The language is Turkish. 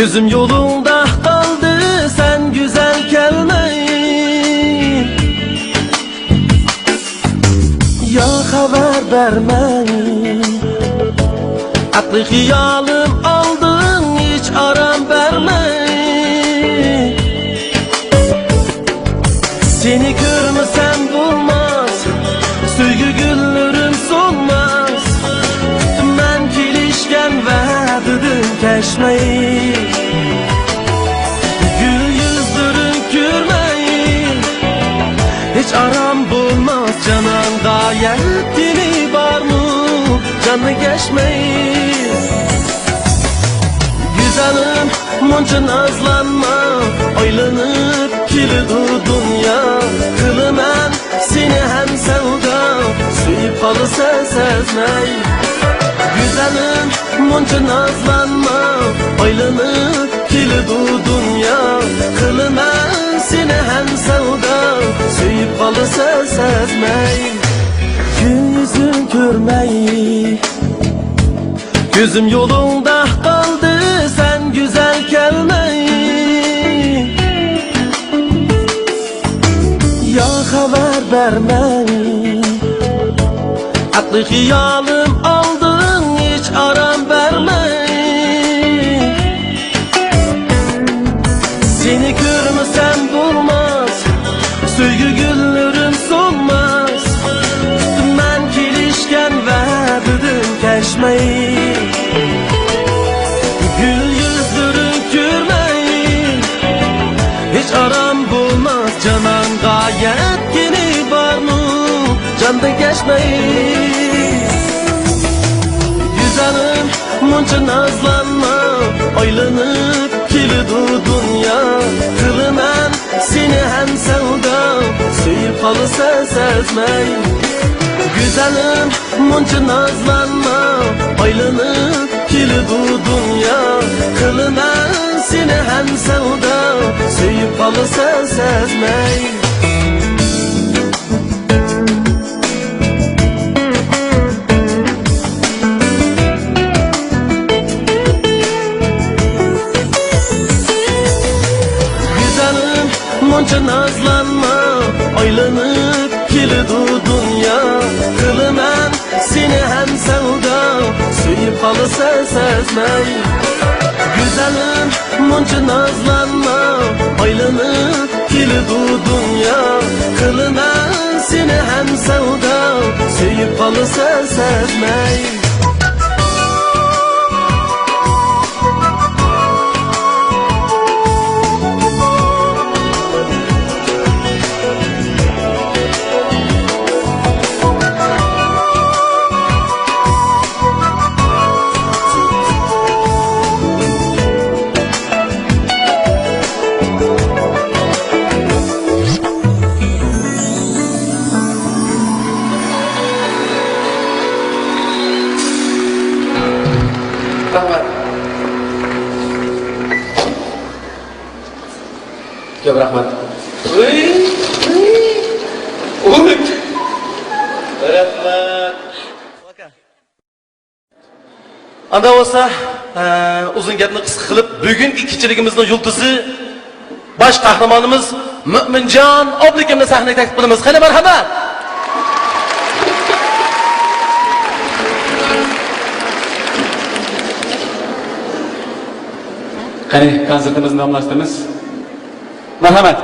Gözüm yolunda kaldı sen güzel gelmeyin. Ya haber vermeyin. Aklı hiyalım aldın hiç aram vermeyin. Seni görmesem bulmaz, söygü güllerim solmaz. Ben kilişken verdim keşmeyi. Gül yüzlerin görmeyin, hiç aram bulmaz canan. Gayet dini var mı canı geçmeyin. Güzelim munca nazlanma, aylanıp kilidi dünya. Kılımen seni hem sevda, suyup alısa sezmey. Güzelim munca nazlanma, aylanıp kilidi dünya. Kılımen seni hem sevda, suyup alısa sezmey. Gün yüzün görmeyi, gözüm yolunda kaldı sen güzel gelmeyin. Ya haber vermeyin. Aklı hiyalım aldın hiç aram vermeyin. Seni görmesem bulmaz, söygü güllerim solmaz. Ben kilişken verdim keşmeyi. Gül yüzlerin görmeyin, hiç aram bulmaz canan. Gayet yeni var mı canda geçmeyin. Güzelim munca nazlanma, aylanıp kilidi dünya. Kılımen seni hem sevda, suyup alısa sezmey. Güzelim munca nazlanma, aylanıp kilidi dünya. Kılımen seni hem sevda, suyup alısa sezmey. Güzelim munca nazlanma, aylanıp kilidi dünya. Kılımen seni hem sevda, suyup alısa sezmey. Güzelim munca nazlanma, aylanıp kilidi dünya. Kılımen seni hem sevda, suyup alısa sezmey. Rahmat. Ko'p rahmat. Rahmat. Anda olsa uzun gapni qisqa qilib bugungi kechiligimizning yulduzi bosh qahramonimiz Mo'minjon Oblikimni sahnaga taklif qilamiz. Qani marhamat. Qani konsertimizni nomlashtiramiz. Marhamat.